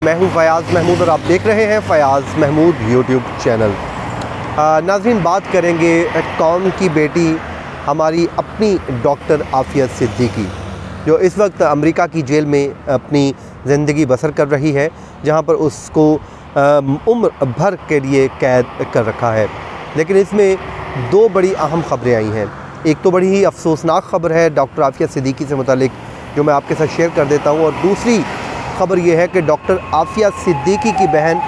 मैं हूं फ़याज़ महमूद और आप देख रहे हैं फ़याज़ महमूद यूट्यूब चैनल। नाज़रीन, बात करेंगे कौम की बेटी हमारी अपनी डॉक्टर आफिया सिद्दीकी, जो इस वक्त अमेरिका की जेल में अपनी ज़िंदगी बसर कर रही है, जहां पर उसको उम्र भर के लिए कैद कर रखा है। लेकिन इसमें दो बड़ी अहम ख़बरें आई हैं। एक तो बड़ी ही अफसोसनाक ख़बर है डॉक्टर आफिया सिद्दीकी से मुतालिक, जो मैं आपके साथ शेयर कर देता हूँ। और दूसरी ख़बर यह है कि डॉक्टर आफिया सिद्दीकी की बहन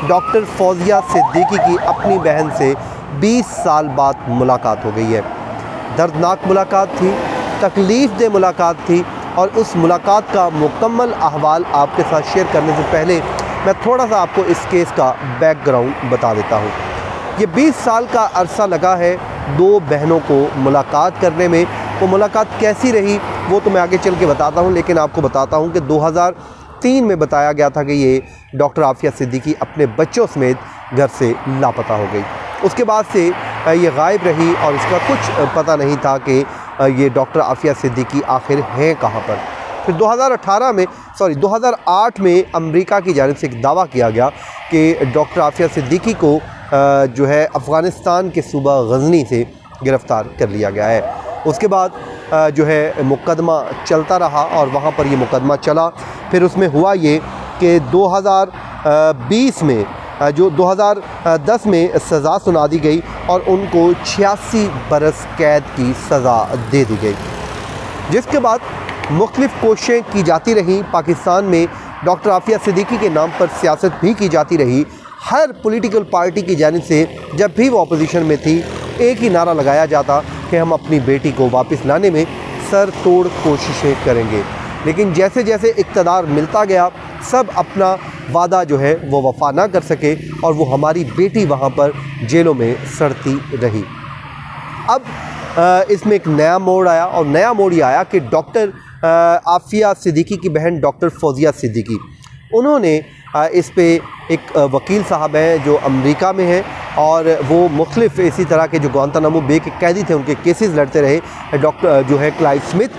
डॉक्टर फौजिया सिद्दीकी की अपनी बहन से 20 साल बाद मुलाकात हो गई है। दर्दनाक मुलाकात थी, तकलीफ़ दे मुलाकात थी, और उस मुलाकात का मुकम्मल अहवाल आपके साथ शेयर करने से पहले मैं थोड़ा सा आपको इस केस का बैकग्राउंड बता देता हूँ। ये 20 साल का अरसा लगा है दो बहनों को मुलाकात करने में। वो मुलाकात कैसी रही वो तो मैं आगे चल के बताता हूँ, लेकिन आपको बताता हूँ कि 2003 में बताया गया था कि ये डॉक्टर आफिया सिद्दीकी अपने बच्चों समेत घर से लापता हो गई। उसके बाद से ये गायब रही और इसका कुछ पता नहीं था कि ये डॉक्टर आफिया सिद्दीकी आखिर हैं कहाँ पर। फिर 2008 में अमेरिका की जानिब से एक दावा किया गया कि डॉक्टर आफिया सिद्दीकी को जो है अफ़गानिस्तान के सूबा गज़नी से गिरफ़्तार कर लिया गया है। उसके बाद जो है मुकदमा चलता रहा और वहाँ पर ये मुकदमा चला। फिर उसमें हुआ ये कि 2020 में जो 2010 में सज़ा सुना दी गई और उनको 86 बरस कैद की सज़ा दे दी गई, जिसके बाद मुख्तलिफ़ कोशिशें की जाती रहीं। पाकिस्तान में डॉक्टर आफिया सिद्दीकी के नाम पर सियासत भी की जाती रही। हर पॉलिटिकल पार्टी की जानिब से जब भी वो अपोजिशन में थी, एक ही नारा लगाया जाता कि हम अपनी बेटी को वापस लाने में सर तोड़ कोशिशें करेंगे। लेकिन जैसे जैसे इक़्तिदार मिलता गया, सब अपना वादा जो है वो वफ़ा ना कर सके और वो हमारी बेटी वहाँ पर जेलों में सड़ती रही। अब इसमें एक नया मोड़ आया, और नया मोड़ ये आया कि डॉक्टर आफिया सिद्दीकी की बहन डॉक्टर फौजिया सिद्दीकी, उन्होंने इस पे एक वकील साहब हैं जो अमेरिका में हैं, और वो मुख्तलिफ़ इसी तरह के जो गुआंतानामो बे के कैदी थे उनके केसेस लड़ते रहे, डॉक्टर जो है क्लाइव स्मिथ,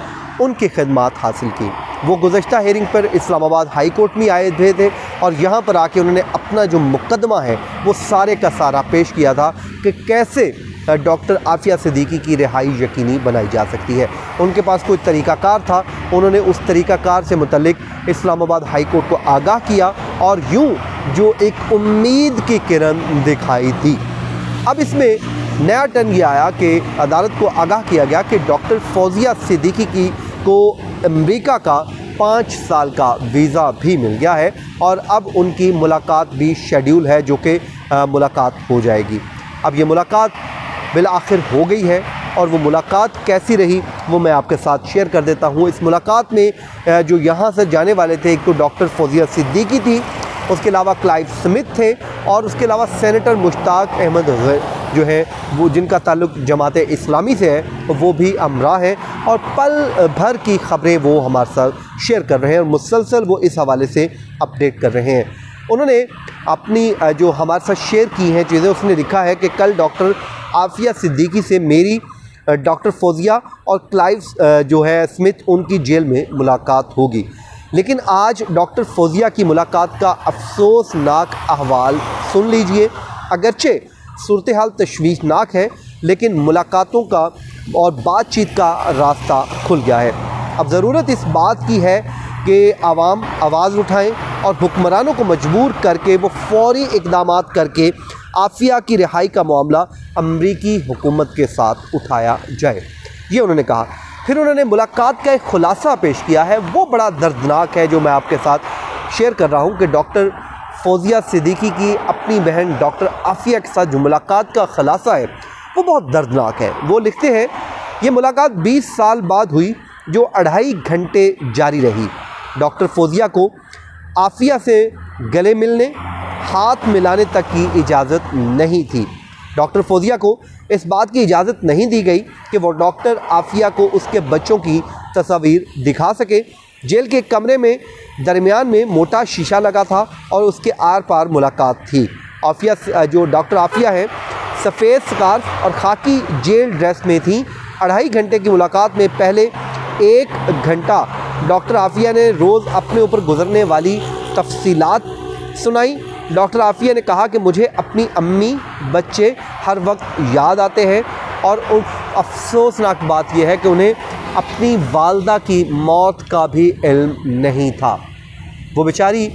उनकी खिदमात हासिल की। वो गुज़श्ता हेयरिंग पर इस्लामाबाद हाई कोर्ट में आए हुए थे और यहाँ पर आके उन्होंने अपना जो मुकदमा है वो सारे का सारा पेश किया था कि कैसे डॉक्टर आफिया सिद्दीकी की रिहाई यकीनी बनाई जा सकती है। उनके पास कोई तरीक़ाकार था, उन्होंने उस तरीक़ाकार से मुतल्लिक इस्लामाबाद हाई कोर्ट को आगाह किया और यूँ जो एक उम्मीद की किरण दिखाई दी। अब इसमें नया टर्न ये आया कि अदालत को आगाह किया गया कि डॉक्टर फौजिया सिद्दीकी की को अमेरिका का 5 साल का वीज़ा भी मिल गया है और अब उनकी मुलाकात भी शेड्यूल है, जो कि मुलाकात हो जाएगी। अब ये मुलाकात बिल आखिर हो गई है, और वो मुलाकात कैसी रही वो मैं आपके साथ शेयर कर देता हूँ। इस मुलाकात में जो यहाँ से जाने वाले थे, एक तो डॉक्टर फौजिया सिद्दीकी थी, उसके अलावा क्लाइव स्मिथ थे, और उसके अलावा सेनेटर मुश्ताक अहमद जो है वो जिनका ताल्लुक़ जमात इस्लामी से है, वो भी हमरा है, और पल भर की ख़बरें वो हमारे साथ शेयर कर रहे हैं और मुसलसल वो इस हवाले से अपडेट कर रहे हैं। उन्होंने अपनी जो हमारे साथ शेयर की हैं चीज़ें, उसने लिखा है कि कल डॉक्टर आफिया सिद्दीकी से मेरी डॉक्टर फौजिया और क्लाइव जो है स्मिथ उनकी जेल में मुलाकात होगी। लेकिन आज डॉक्टर फौजिया की मुलाकात का अफसोसनाक अहवाल सुन लीजिए। अगरचे सूरत हाल तशवीशनाक है, लेकिन मुलाकातों का और बातचीत का रास्ता खुल गया है। अब ज़रूरत इस बात की है कि आवाम आवाज़ उठाएं और हुक्मरानों को मजबूर करके वो फौरी इक़दामात करके आफिया की रिहाई का मामला अमरीकी हुकूमत के साथ उठाया जाए, ये उन्होंने कहा। फिर उन्होंने मुलाकात का एक खुलासा पेश किया है, वो बड़ा दर्दनाक है, जो मैं आपके साथ शेयर कर रहा हूँ कि डॉक्टर फौजिया सिद्दीकी की अपनी बहन डॉक्टर आफिया के साथ जो मुलाकात का खुलासा है वो बहुत दर्दनाक है। वो लिखते हैं, ये मुलाकात 20 साल बाद हुई, जो 2.5 घंटे जारी रही। डॉक्टर फौजिया को आफिया से गले मिलने, हाथ मिलाने तक की इजाज़त नहीं थी। डॉक्टर फौजिया को इस बात की इजाज़त नहीं दी गई कि वो डॉक्टर आफिया को उसके बच्चों की तस्वीर दिखा सके। जेल के कमरे में दरमियान में मोटा शीशा लगा था और उसके आर पार मुलाकात थी। आफिया जो डॉक्टर आफिया है सफ़ेद स्कार्फ और खाकी जेल ड्रेस में थी। 2.5 घंटे की मुलाकात में पहले 1 घंटा डॉक्टर आफिया ने रोज़ अपने ऊपर गुजरने वाली तफसीलात सुनाई। डॉक्टर आफिया ने कहा कि मुझे अपनी अम्मी, बच्चे हर वक्त याद आते हैं और अफसोसनाक बात यह है कि उन्हें अपनी वालदा की मौत का भी इल्म नहीं था। वो बेचारी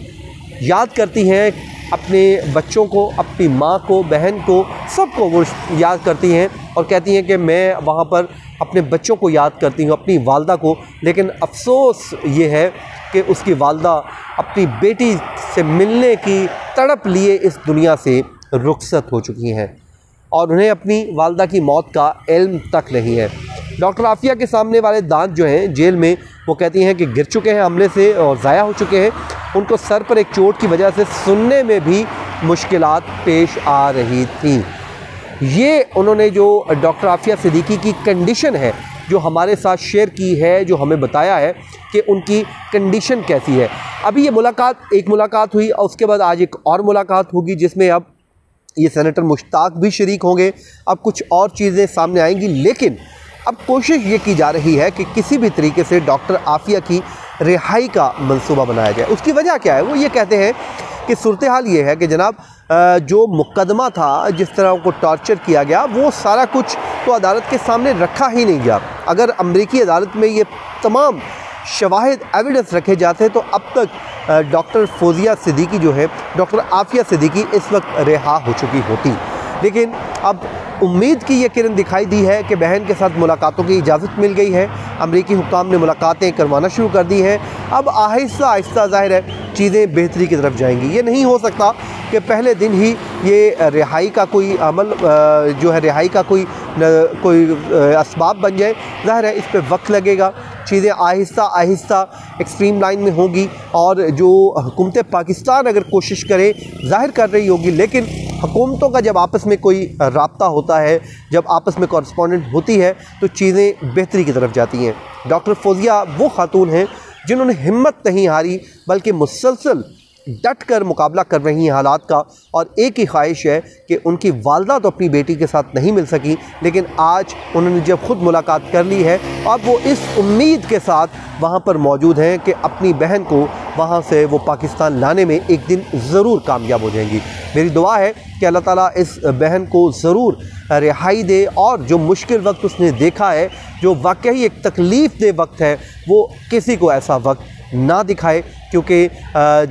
याद करती हैं अपने बच्चों को, अपनी माँ को, बहन को, सबको वो याद करती हैं और कहती हैं कि मैं वहाँ पर अपने बच्चों को याद करती हूँ, अपनी वालदा को। लेकिन अफसोस ये है कि उसकी वालदा अपनी बेटी से मिलने की तड़प लिए इस दुनिया से रुखसत हो चुकी हैं और उन्हें अपनी वालदा की मौत का इल्म तक नहीं है। डॉक्टर आफिया के सामने वाले दांत जो हैं जेल में, वो कहती हैं कि गिर चुके हैं हमले से और ज़ाया हो चुके हैं। उनको सर पर एक चोट की वजह से सुनने में भी मुश्किलात पेश आ रही थी। ये उन्होंने जो डॉक्टर आफिया सिद्दीकी की कंडीशन है जो हमारे साथ शेयर की है, जो हमें बताया है कि उनकी कंडीशन कैसी है। अभी ये एक मुलाकात हुई और उसके बाद आज एक और मुलाकात होगी जिसमें अब ये सेनेटर मुश्ताक भी शरीक होंगे। अब कुछ और चीज़ें सामने आएंगी, लेकिन अब कोशिश ये की जा रही है कि किसी भी तरीके से डॉक्टर आफिया की रिहाई का मंसूबा बनाया जाए। उसकी वजह क्या है? वो ये कहते हैं कि सूरत हाल ये है कि जनाब जो मुकदमा था, जिस तरह उनको टॉर्चर किया गया, वो सारा कुछ तो अदालत के सामने रखा ही नहीं गया। अगर अमरीकी अदालत में ये तमाम शवाहिद एविडेंस रखे जाते तो अब तक डॉक्टर फौजिया सिद्दीकी जो है, डॉक्टर आफिया सिद्दीकी इस वक्त रिहा हो चुकी होती। लेकिन अब उम्मीद की ये किरण दिखाई दी है कि बहन के साथ मुलाकातों की इजाज़त मिल गई है। अमरीकी हुक्काम ने मुलाकातें करवाना शुरू कर दी हैं। अब आहिस्ता आहिस्ता ज़ाहिर है चीज़ें बेहतरी की तरफ जाएंगी। ये नहीं हो सकता कि पहले दिन ही ये रिहाई का कोई अमल जो है, रिहाई का कोई असबाब बन जाए। ज़ाहिर है इस पर वक्त लगेगा, चीज़ें आहिस्ता आहिस्ता एक स्ट्रीम लाइन में होंगी और जो हुकूमत पाकिस्तान अगर कोशिश करे, ज़ाहिर कर रही होगी, लेकिन हुकूमतों का जब आपस में कोई राब्ता होता है, जब आपस में कॉरस्पॉन्डेंट होती है तो चीज़ें बेहतरी की तरफ जाती हैं। डॉक्टर फौजिया वो खातून हैं जिन्होंने हिम्मत नहीं हारी, बल्कि मुसलसल डट कर मुकाबला कर रही हैं हालात का। और एक ही ख्वाहिश है कि उनकी वालदा तो अपनी बेटी के साथ नहीं मिल सकी, लेकिन आज उन्होंने जब ख़ुद मुलाकात कर ली है और वो इस उम्मीद के साथ वहाँ पर मौजूद हैं कि अपनी बहन को वहाँ से वो पाकिस्तान लाने में एक दिन ज़रूर कामयाब हो जाएंगी। मेरी दुआ है कि अल्लाह ताला इस बहन को ज़रूर रिहाई दे और जो मुश्किल वक्त उसने देखा है, जो वाकई एक तकलीफ़ दे वक्त है, वो किसी को ऐसा वक्त ना दिखाए। क्योंकि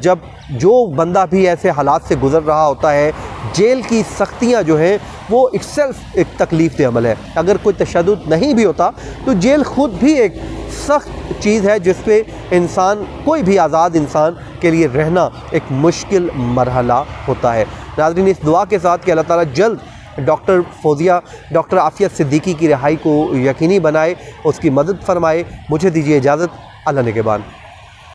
जब जो बंदा भी ऐसे हालात से गुज़र रहा होता है, जेल की सख्तियाँ जो हैं वो इटसेल्फ एक तकलीफ़ दे अमल है। अगर कोई तशद्दुद नहीं भी होता तो जेल ख़ुद भी एक सख्त चीज़ है जिस पे इंसान, कोई भी आज़ाद इंसान के लिए रहना एक मुश्किल मरहला होता है। नाज़रीन, इस दुआ के साथ कि अल्लाह ताला जल्द डॉक्टर फौजिया, डॉक्टर आफिया सिद्दीकी की रिहाई को यकीनी बनाए, उसकी मदद फरमाए। मुझे दीजिए इजाज़त। अल्लाह निगहबान।